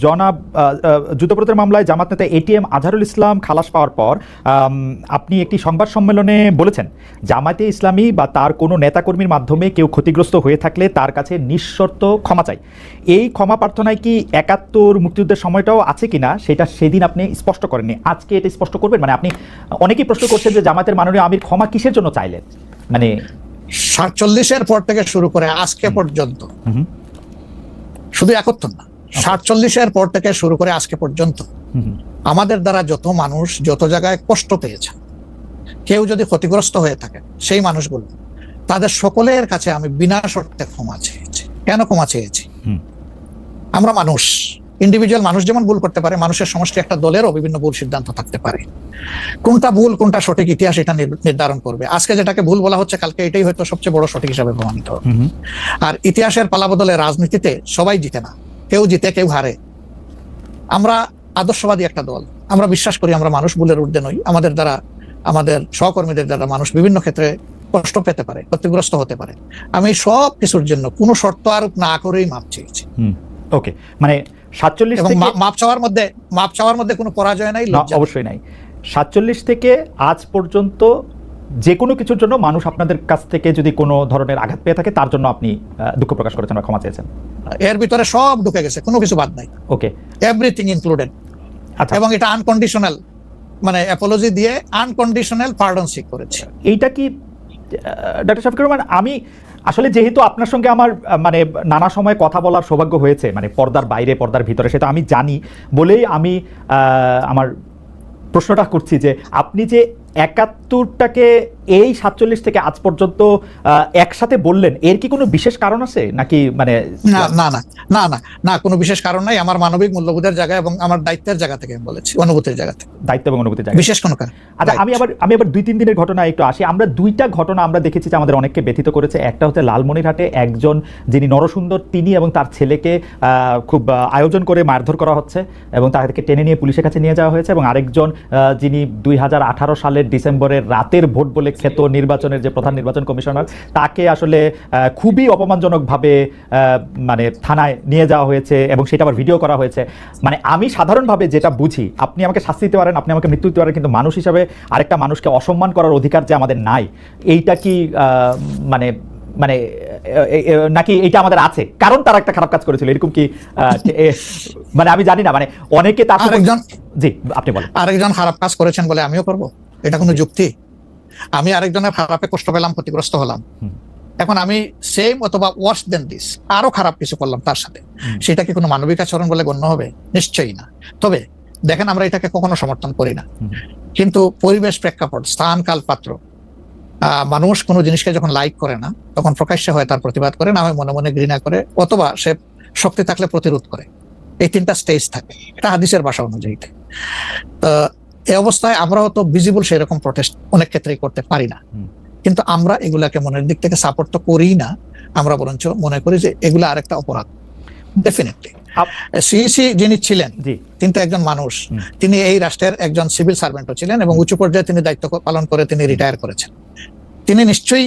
জনাব যুদ্ধাপরাধের মামলায় জামাত নেতা এটিএম আজহারুল ইসলাম খালাস পাওয়ার পর আপনি একটি সংবাদ সম্মেলনে বলেছেন, জামায়াতে ইসলামী বা তার কোনো নেতাকর্মীর মাধ্যমে কেউ ক্ষতিগ্রস্ত হয়ে থাকলে তার কাছে নিঃশর্ত ক্ষমা চাই। এই ক্ষমা প্রার্থনায় কি ৭১ মুক্তিযুদ্ধের সময়টাও আছে কিনা সেটা সেদিন আপনি স্পষ্ট করেননি, আজকে এটা স্পষ্ট করবেন? মানে আপনি অনেকেই প্রশ্ন করছেন যে জামায়াতের মাননীয় আমির ক্ষমা কিসের জন্য চাইলেন, মানে ৪৭-এর পর থেকে শুরু করে আজকে পর্যন্ত, শুধু ৭১ না, ৪৭-এর পর থেকে শুরু করে আজকে পর্যন্ত আমাদের দ্বারা যত মানুষ যত জায়গায় কষ্ট পেয়েছে, কেউ যদি ক্ষতিগ্রস্ত হয়ে থাকে, সেই মানুষগুলো তাদের সকলের কাছে আমি বিনা শর্তে ক্ষমা চেয়েছি। কেন ক্ষমা চেয়েছি? আমরা মানুষ, ইন্ডিভিজুয়াল মানুষ যেমন ভুল করতে পারে, মানুষের সমষ্টি একটা দলেরও বিভিন্ন ভুল সিদ্ধান্ত থাকতে পারে। কোনটা ভুল কোনটা সঠিক ইতিহাস এটা নির্ধারণ করবে। আজকে যেটাকে ভুল বলা হচ্ছে, কালকে এটাই হয়তো সবচেয়ে বড় সঠিক হিসাবে প্রমাণিত হবে। আর ইতিহাসের পালাবদলে রাজনীতিতে সবাই জিতে না, কেউ জিতে কেউ হারে। আমরা আদর্শবাদী একটা দল, আমরা বিশ্বাস করি আমরা মানুষ, ভুলের ঊর্ধ্বে নই। আমাদের দ্বারা, আমাদের সহকর্মীদের দ্বারা মানুষ বিভিন্ন ক্ষেত্রে কষ্ট পেতে পারে, ক্ষতিগ্রস্ত হতে পারে। আমি সব কিছুর জন্য কোনো শর্ত আরোপ না করেই মাপ চেয়েছি। ওকে, মানে ৪৭ এবং মাপ চাওয়ার মধ্যে কোনো পরাজয় নাই, অবশ্যই নাই। ৪৭ থেকে আজ পর্যন্ত যে কোনো কিছুর জন্য মানুষ আপনাদের কাছ থেকে যদি কোনো ধরনের আঘাত পেয়ে থাকে, তার জন্য আপনি দুঃখ প্রকাশ করেছেন বা ক্ষমা চেয়েছেন। এর ভিতরে সব ঢুকে গেছে, কোনো কিছু বাদ নাই। ওকে, এভরিথিং ইনক্লুডেড। আচ্ছা, এবং এটা আনকন্ডিশনাল, মানে অ্যাপোলজি দিয়ে আনকন্ডিশনাল পার্ডন সিক করেছে। এইটা কি ডক্টর শফিকুর রহমান, আমি আসলে যেহেতু আপনার সঙ্গে আমার মানে নানা সময় কথা বলার সৌভাগ্য হয়েছে, মানে পর্দার বাইরে পর্দার ভিতরে, সেটা আমি জানি বলেই আমি আমার প্রশ্নটা করছি যে আপনি যে ৭১টাকে এই ৪৭ থেকে আজ পর্যন্ত একসাথে বললেন, এর কি কোনো বিশেষ কারণ আছে নাকি? মানে না না না না না না, কোনো বিশেষ কারণ নাই। আমার মানবিক মূল্যবোধের জায়গা এবং আমার দায়িত্বের জায়গা থেকে বলেছি, অনুভূতির জায়গা থেকে। দায়িত্ব এবং অনুভূতির জায়গা, বিশেষ কোনো কারণ। আচ্ছা, আমি আবার ২-৩ দিনের ঘটনা একটু আসি। আমরা দুইটা ঘটনা আমরা দেখেছি যে আমাদের অনেককে ব্যথিত করেছে। একটা হচ্ছে লালমনিরহাটে একজন যিনি নরসুন্দর, তিনি এবং তার ছেলেকে খুব আয়োজন করে মারধর করা হচ্ছে এবং তাদেরকে টেনে নিয়ে পুলিশের কাছে নিয়ে যাওয়া হয়েছে। এবং আরেকজন যিনি ২০১৮ সালের ডিসেম্বরের রাতের ভোট বলে খ্যাত নির্বাচনের যে প্রধান নির্বাচন কমিশনার, তাকে আসলে খুবই অপমানজনকভাবে মানে থানায় নিয়ে যাওয়া হয়েছে এবং সেটা আবার ভিডিও করা হয়েছে। মানে আমি সাধারণভাবে যেটা বুঝি, আপনি আমাকে শাস্তি দিতে পারেন, আপনি আমাকে মৃত্যু দিতে পারেন, কিন্তু মানুষ হিসাবে আরেকটা মানুষকে অসম্মান করার অধিকার যে আমাদের নাই, এইটা কি মানে মানে নাকি এইটা আমাদের আছে কারণ তারা একটা খারাপ কাজ করেছিল, এরকম কি? মানে আমি জানি না, মানে অনেকে তার জি আপনি বলেন আরেকজন খারাপ কাজ করেছেন বলে আমিও করব, এটা কোনো যুক্তি? আমি আরেকজনের খারাপে কষ্ট পেলাম, ক্ষতিগ্রস্ত হলাম, এখন আমি সেম অথবা ওয়ার্স দেন দিস আরো খারাপ কিছু করলাম তার সাথে, সেটা কি কোনো মানবিক আচরণ বলে গণ্য হবে? নিশ্চয়ই না। তবে দেখেন, আমরা এটাকে কখনো সমর্থন করি না, কিন্তু পরিবেশ, প্রেক্ষাপট, স্থান, কাল, পাত্র, মানুষ কোনো জিনিসকে যখন লাইক করে না, তখন প্রকাশ্যে হয় তার প্রতিবাদ করে, না হয় মনে মনে ঘৃণা করে, অথবা সে শক্তি থাকলে প্রতিরোধ করে। এই তিনটা স্টেজ থাকে, এটা হাদিসের ভাষা অনুযায়ী। এই অবস্থায় আমরাও তো ভিজিবল সেরকম প্রটেস্ট অনেক ক্ষেত্রেই করতে পারি না, কিন্তু আমরা এগুলাকে মনের দিক থেকে সাপোর্ট তো করি না, আমরা বরঞ্চ মনে করি যে এগুলা আরেকটা অপরাধ। ডেফিনেটলি সিইসি যিনি ছিলেন, তিনি তো একজন মানুষ, তিনি এই রাষ্ট্রের একজন সিভিল সার্ভেন্টও ছিলেন এবং উচ্চ পর্যায়ে তিনি দায়িত্ব পালন করে তিনি রিটায়ার করেছেন। তিনি নিশ্চয়ই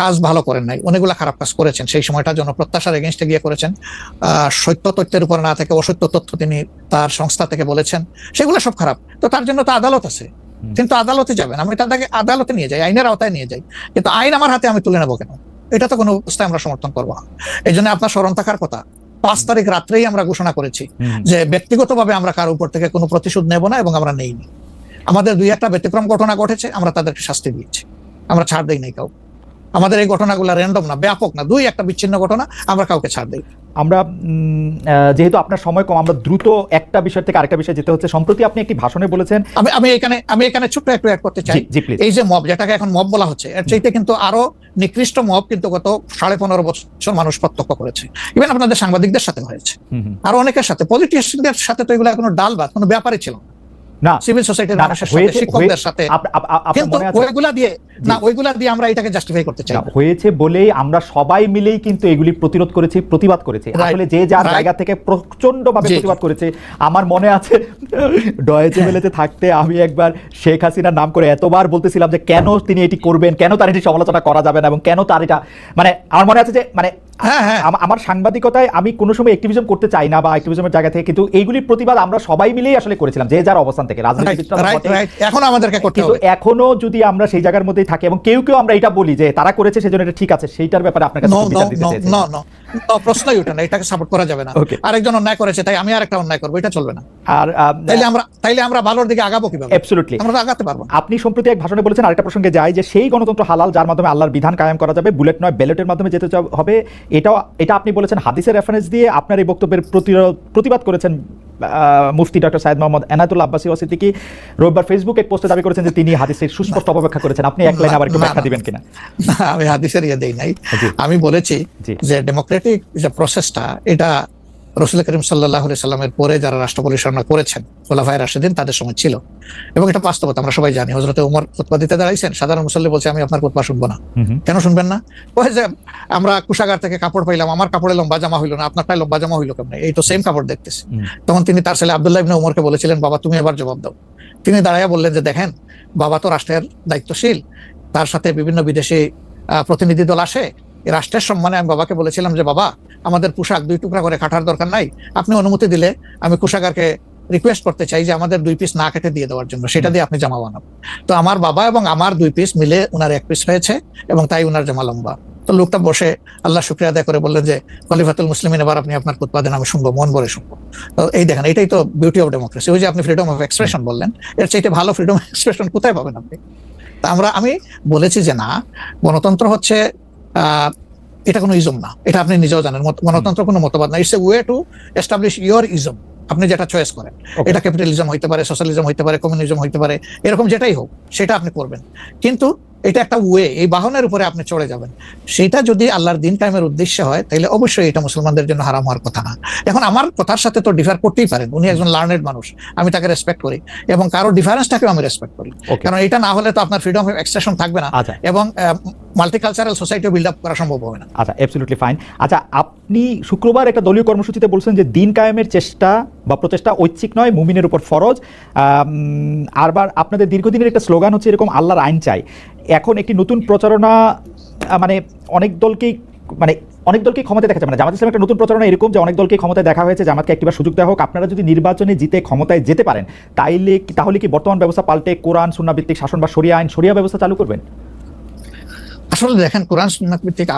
কাজ ভালো করেন নাই, অনেকগুলো খারাপ কাজ করেছেন। সেই সময়টা জনপ্রত্যাশার এগেইনস্টে গিয়ে করেছেন, সত্য তথ্যের উপর না থেকে অসত্য তথ্য তিনি তার সংস্থা থেকে বলেছেন, সেগুলো সব খারাপ। তো তার জন্য তো আদালত আছে, কিন্তু আদালতে যাবেন, আমি তাদেরকে আদালতে নিয়ে যাই, আইনের আওতায় নিয়ে যাই, কিন্তু আইন আমার হাতে আমি তুলে নেবো কেন? এটা তো কোনো অবস্থায় আমরা সমর্থন করবো না। এই জন্য আপনার স্মরণ থাকার কথা, ৫ তারিখ রাত্রেই আমরা ঘোষণা করেছি যে ব্যক্তিগতভাবে আমরা কারো উপর থেকে কোনো প্রতিশোধ নেব না, এবং আমরা নেইনি। আমাদের ২-১টা ব্যতিক্রম ঘটনা ঘটেছে, আমরা তাদেরকে শাস্তি দিয়েছি, আমরা ছাড় দেই নাই কাউ। আমাদের এই ঘটনাগুলো র্যান্ডম না, ব্যাপক না, ২-১টা বিচ্ছিন্ন ঘটনা, আমরা কাউকে ছাড় দেই। আমরা যেহেতু আপনার সময় কম, আমরা দ্রুত একটা বিষয় থেকে আরেকটা বিষয়ে যেতে হচ্ছে। সম্প্রতি আপনি একটি ভাষণে বলেছেন, আমি এখানে ছোট্ট একটু অ্যাড করতে চাই। এই যে মব, যেটাকে এখন মব বলা হচ্ছে, এর চাইতে কিন্তু আরো নিকৃষ্ট মব কিন্তু গত ১৫.৫ বছর মানুষ প্রত্যক্ষ করেছে। ইভেন আপনাদের সাংবাদিকদের সাথে হয়েছে, আরো অনেকের সাথে, পলিটিশিয়ানদের সাথে। তো এগুলো কোনো ডাল ভাত, কোনো ব্যাপারই ছিল না। না সিভিল সোসাইটির মানুষের সাথে, শিক্ষকদের সাথে, কিন্তু ওইগুলা দিয়ে আমরা এটাকে জাস্টিফাই করতে চাই। হয়েছে বলেই আমরা সবাই মিলেই কিন্তু এগুলি প্রতিরোধ করেছি, প্রতিবাদ করেছি। আসলে যে যার জায়গা থেকে প্রচন্ডভাবে প্রতিবাদ করেছে। আমার মনে আছে ডয়েচে ভেলেতে থাকতে আমি একবার শেখ হাসিনার নাম করে এতবার বলতেছিলাম যে কেন তিনি এটি করবেন, কেন তার এটি সমালোচনা করা যাবে না, এবং কেন তার এটা, মানে আমার মনে আছে যে মানে আমার সাংবাদিকতায় আমি কোনো সময় অ্যাক্টিভিজম করতে চাই না বা অ্যাক্টিভিজমের জায়গা থেকে, কিন্তু এইগুলির প্রতিবাদ আমরা সবাই মিলেই আসলে করেছিলাম যে যার অবস্থান থেকে। এখন আমাদেরকে করতে হবে। এখনো যদি আমরা সেই জায়গার মধ্যেই থাকি এবং কেউ কেউ আমরা এটা বলি যে তারা করেছে সেজন্য এটা ঠিক আছে, সেইটার ব্যাপারে আপনার কাছে বিচার দিতে চাইছি। প্রশ্নই ওঠে না, এটাকে সাপোর্ট করা যাবে না। আরেকজন অন্যায় করেছে তাই আমি আরেকটা অন্যায় করবো, এটা চলবে না। আর তাইলে আমরা ভালোর দিকে আগাবো কিভাবে? অ্যাবসলিউটলি আমরা আগাতে পারবো। আপনি সম্প্রতি এক ভাষণে বলেছেন, আরেকটা প্রসঙ্গে যায়, যে সেই গণতন্ত্র হালাল যার মাধ্যমে আল্লাহর বিধান কায়েম করা যাবে, বুলেট নয় ব্যালটের মাধ্যমে যেতে হবে। এটা আপনি বলেছেন হাদিসের রেফারেন্স দিয়ে। আপনার এই বক্তব্যের প্রতিবাদ করেছেন মুফতি ডক্টর সাইয়েদ মোহাম্মদ এনায়েতুল্লাহ আব্বাসী ওয়া সিদ্দিকী। রোববার ফেসবুকে এক পোস্টে দাবি করেছেন যে তিনি হাদিসের সুস্পষ্ট অপব্যাখ্যা করেছেন। আপনি এক লাইনে আবার একটু ব্যাখ্যা দিবেন কিনা? আমি হাদিসের দেই নাই, আমি বলেছি যে ডেমোক্রেটিক যে প্রসেসটা, এটা রাসূল করিম সাল্লাল্লাহু আলাইহি সাল্লামের পরে যারা রাষ্ট্র পরিচালনা করেছেন খোলাফায়ে রাশিদিন তাদের সময় ছিল, এবং এটা বাস্তবতা আমরা সবাই জানি। হযরত ওমর খুতবা দিতে দাঁড়াইছেন, সাধারণ মুসল্লি বলছে আমি আপনার খুতবা শুনবো না। কেন শুনবেন না? ওই যে আমরা কুশাগার থেকে কাপড় পাইলাম, আমার কাপড়ে লম্বা জামা হইলো না, আপনারটাই লম্বা জামা হইলো কেমনে? এই তো সেম কাপড় দেখতেছি। তখন তিনি তার ছেলে আব্দুল্লাহ ইবনে ওমরকে বলেছিলেন, বাবা তুমি এবার জবাব দাও। তিনি দাঁড়াইয়া বললেন যে দেখেন বাবা তো রাষ্ট্রের দায়িত্বশীল, তার সাথে বিভিন্ন বিদেশি প্রতিনিধি দল আসে, এই রাষ্ট্রের সম্মানে আমি বাবাকে বলেছিলাম যে বাবা আমাদের পোশাক 2 টুকরা করে কাটার দরকার নাই, আপনি অনুমতি দিলে আমি কুশাগারকে রিকোয়েস্ট করতে চাই যে আমাদের 2 পিস না কেটে দিয়ে দেওয়ার জন্য, সেটা দিয়ে আপনি জামা বানাবেন। তো আমার বাবা এবং আমার 2 পিস মিলে উনার 1 পিস হয়েছে, এবং তাই উনার জামা লম্বা। তো লোকটা বসে আল্লাহ শুকরিয়া আদায় করে বললেন যে খলিফাতুল মুসলিমিন, এবার আপনি আপনার খুতবা দেন, আমি শুনবো, মন ভরে শুনবো। তো এই দেখেন, এটাই তো বিউটি অফ ডেমোক্রেসি। ওই যে আপনি ফ্রিডম অফ এক্সপ্রেশন বললেন, এর চাইতে ভালো ফ্রিডম অফ এক্সপ্রেশন কোথায় পাবেন আপনি? তা আমি বলেছি যে না, গণতন্ত্র হচ্ছে এটা কোনো ইজম না, এটা আপনি নিজেও জানেন। গণতন্ত্র কোনো মতবাদ না, it's a way to establish your ism. আপনি যেটা চয়েস করেন, এটা ক্যাপিটালিজম হইতে পারে, সোশ্যালিজম হইতে পারে, কমিউনিজম হইতে পারে, এরকম যেটাই হোক সেটা আপনি করবেন, কিন্তু এটা একটা ওয়ে, এই বাহনের উপরে আপনি চড়ে যাবেন। সেটা যদি আল্লাহর দিন কায়েমের উদ্দেশ্যে হয় তাহলে অবশ্যই এটা মুসলমানদের জন্য হারাম হওয়ার কথা না। এখন আমার কথার সাথে তো ডিফার করতেই পারেন, উনি একজন লার্নেড মানুষ, আমি তাকে রেসপেক্ট করি, এবং কারো ডিফারেন্সটাকেও আমি রেসপেক্ট করি, কারণ এটা না হলে তো আপনার ফ্রিডম অফ এক্সপ্রেশন থাকবে না, এবং মাল্টিকালচারাল সোসাইটি বিল্ড আপ করা সম্ভব হবে না। আচ্ছা, অ্যাবসলিউটলি ফাইন। আচ্ছা, আপনি শুক্রবার একটা দলীয় কর্মসূচিতে বলছেন যে দিন কায়েমের চেষ্টা বা প্রচেষ্টা ঐচ্ছিক নয়, মুমিনের উপর ফরজ। আরবার আপনাদের দীর্ঘদিনের একটা স্লোগান হচ্ছে এরকম, আল্লাহর আইন চাই। এখন একটি নতুন প্রচারণা, মানে অনেক দলকেই ক্ষমতায় দেখা যাবে না। জামাত ইসলাম একটা নতুন প্রচারণা এরকম যে অনেক দলকে ক্ষমতায় দেখা হয়েছে, জামাতকে একটিবার সুযোগ দেওয়া হোক, আপনারা যদি নির্বাচনে জিতে ক্ষমতায় যেতে পারেন তাহলে কি বর্তমান ব্যবস্থা পাল্টে কোরআন সুন্নাহ ভিত্তিক শাসন বা শরিয়া ব্যবস্থা চালু করবেন? আসলে দেখেন, কোরআন সুন্নাহ ভিত্তিক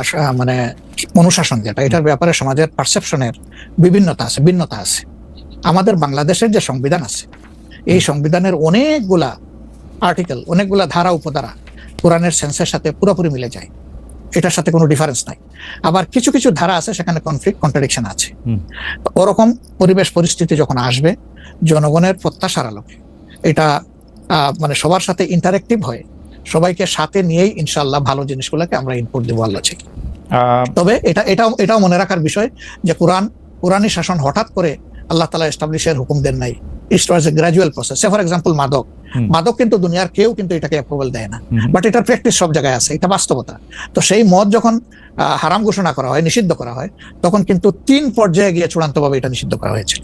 মানে অনুশাসন যেটা, এটার ব্যাপারে সমাজের পারসেপশনের ভিন্নতা আছে। আমাদের বাংলাদেশের যে সংবিধান আছে, এই সংবিধানের অনেকগুলা আর্টিকেল, অনেকগুলা ধারা উপধারা কোরআনের সেন্সের সাথে পুরোপুরি মিলে যায়, এটার সাথে কোনো ডিফারেন্স নাই। আবার কিছু কিছু ধারা আছে সেখানে কনফ্লিক্ট, কন্ট্রাডিকশন আছে। ওরকম পরিবেশ পরিস্থিতি যখন আসবে, জনগণের প্রত্যাশার আলোকে এটা মানে সবার সাথে ইন্টারেক্টিভ হয়, সবাইকে সাথে নিয়েই ইনশাআল্লাহ ভালো জিনিসগুলোকে আমরা ইনপুট দেবো আল্লাহ থেকে। তবে এটাও মনে রাখার বিষয় যে কোরআনী শাসন হঠাৎ করে আল্লাহ তাআলা এস্টাবলিশের হুকুম দেন নাই, it was a gradual process. For example মাদক কিন্তু দুনিয়ার কেউ কিন্তু এটাকে অ্যাপ্রুভাল দেয় না, বাট এটার প্র্যাকটিস সব জায়গায় আছে, এটা বাস্তবতা। তো সেই মদ যখন হারাম ঘোষণা করা হয়, নিষিদ্ধ করা হয়, তখন কিন্তু 3 পর্যায়ে গিয়ে চূড়ান্তভাবে এটা নিষিদ্ধ করা হয়েছিল।